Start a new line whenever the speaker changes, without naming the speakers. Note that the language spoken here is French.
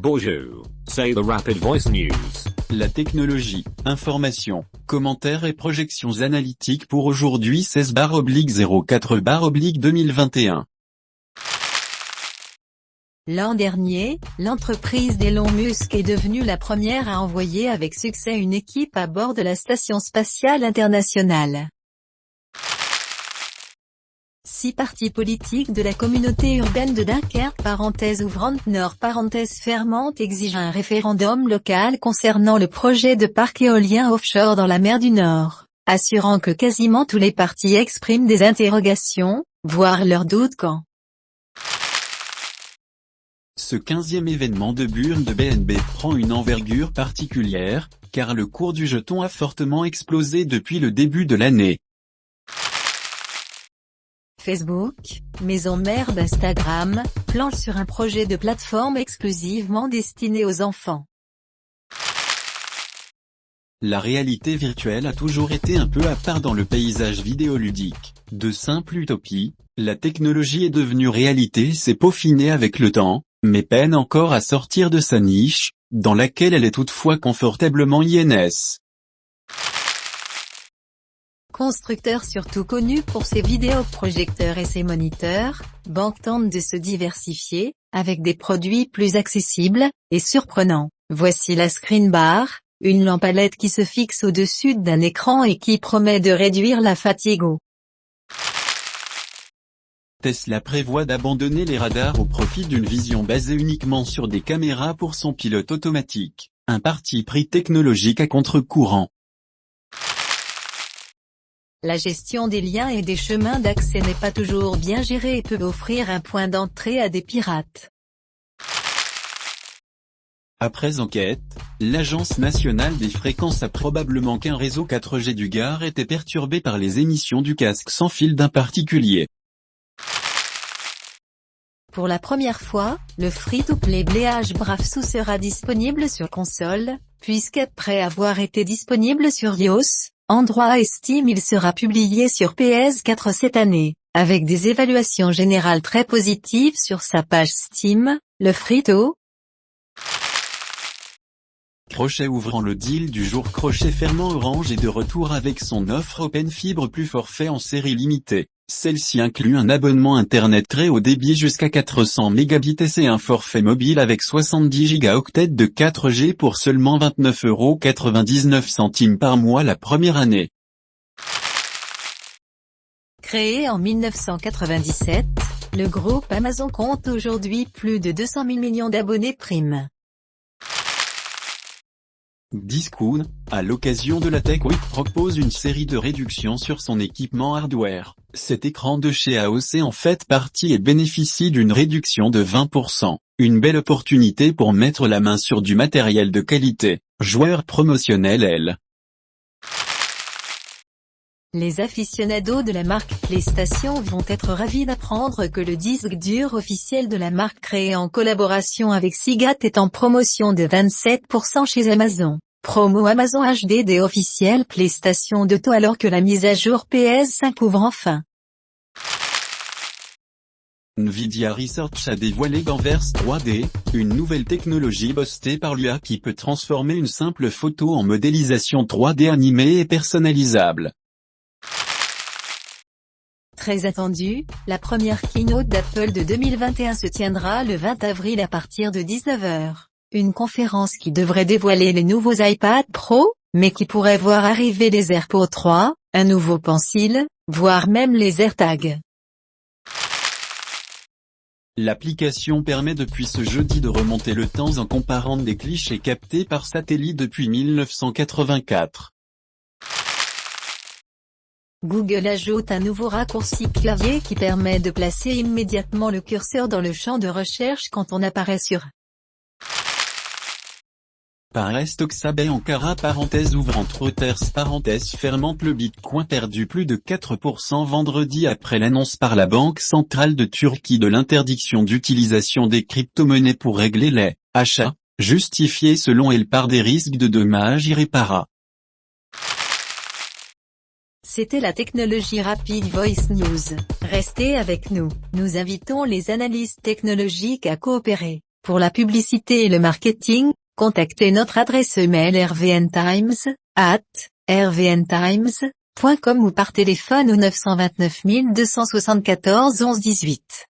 Bonjour, say the rapid voice news.
La technologie, information, commentaires et projections analytiques pour aujourd'hui 16/04/2021.
L'an dernier, l'entreprise d'Elon Musk est devenue la première à envoyer avec succès une équipe à bord de la Station spatiale internationale. 6 partis politiques de la communauté urbaine de Dunkerque (Nord) exigent un référendum local concernant le projet de parc éolien offshore dans la mer du Nord, assurant que quasiment tous les partis expriment des interrogations, voire leurs doutes quant.
Ce 15e événement de burn de BNB prend une envergure particulière, car le cours du jeton a fortement explosé depuis le début de l'année.
Facebook, maison mère d'Instagram, planche sur un projet de plateforme exclusivement destiné aux enfants.
La réalité virtuelle a toujours été un peu à part dans le paysage vidéoludique. De simple utopie, la technologie est devenue réalité et s'est peaufinée avec le temps, mais peine encore à sortir de sa niche, dans laquelle elle est toutefois confortablement INS.
Constructeur surtout connu pour ses vidéoprojecteurs et ses moniteurs, Bank tente de se diversifier, avec des produits plus accessibles et surprenants. Voici la Screen Bar, une lampe à LED qui se fixe au-dessus d'un écran et qui promet de réduire la fatigue.
Tesla prévoit d'abandonner les radars au profit d'une vision basée uniquement sur des caméras pour son pilote automatique, un parti pris technologique à contre-courant.
La gestion des liens et des chemins d'accès n'est pas toujours bien gérée et peut offrir un point d'entrée à des pirates.
Après enquête, l'Agence nationale des fréquences a probablement qu'un réseau 4G du Gard était perturbé par les émissions du casque sans fil d'un particulier.
Pour la première fois, le free-to-play Bléage Bravsou sera disponible sur console, puisqu'après avoir été disponible sur iOS, Android et Steam il sera publié sur PS4 cette année, avec des évaluations générales très positives sur sa page Steam, le free-to.
Crochet ouvrant le deal du jour. Crochet fermant Orange est de retour avec son offre Open Fibre plus forfait en série limitée. Celle-ci inclut un abonnement internet très haut débit jusqu'à 400 Mbps et un forfait mobile avec 70 Go de 4G pour seulement 29,99 € par mois la première année.
Créé en 1997, le groupe Amazon compte aujourd'hui plus de 200 000 millions d'abonnés Prime.
Discount, à l'occasion de la Tech Week, propose une série de réductions sur son équipement hardware. Cet écran de chez AOC en fait partie et bénéficie d'une réduction de 20%. Une belle opportunité pour mettre la main sur du matériel de qualité. Joueur promotionnel L.
Les aficionados de la marque PlayStation vont être ravis d'apprendre que le disque dur officiel de la marque créé en collaboration avec Seagate est en promotion de 27% chez Amazon. Promo Amazon HDD officiel PlayStation 2 alors que la mise à jour PS5 ouvre enfin.
Nvidia Research a dévoilé Gamverse 3D, une nouvelle technologie boostée par l'IA qui peut transformer une simple photo en modélisation 3D animée et personnalisable.
Très attendu, la première keynote d'Apple de 2021 se tiendra le 20 avril à partir de 19 h. Une conférence qui devrait dévoiler les nouveaux iPad Pro, mais qui pourrait voir arriver les AirPods 3, un nouveau Pencil, voire même les AirTags.
L'application permet depuis ce jeudi de remonter le temps en comparant des clichés captés par satellite depuis 1984.
Google ajoute un nouveau raccourci clavier qui permet de placer immédiatement le curseur dans le champ de recherche quand on apparaît sur
Stoxabay Ankara ouvrant Reuters fermant. Le Bitcoin perdu plus de 4% vendredi après l'annonce par la Banque centrale de Turquie de l'interdiction d'utilisation des crypto-monnaies pour régler les achats, justifiés selon elle par des risques de dommages irréparables.
C'était la technologie Rapid Voice News. Restez avec nous, nous invitons les analystes technologiques à coopérer. Pour la publicité et le marketing, contactez notre adresse mail rvntimes@rvntimes.com ou par téléphone au 929 274 11 18.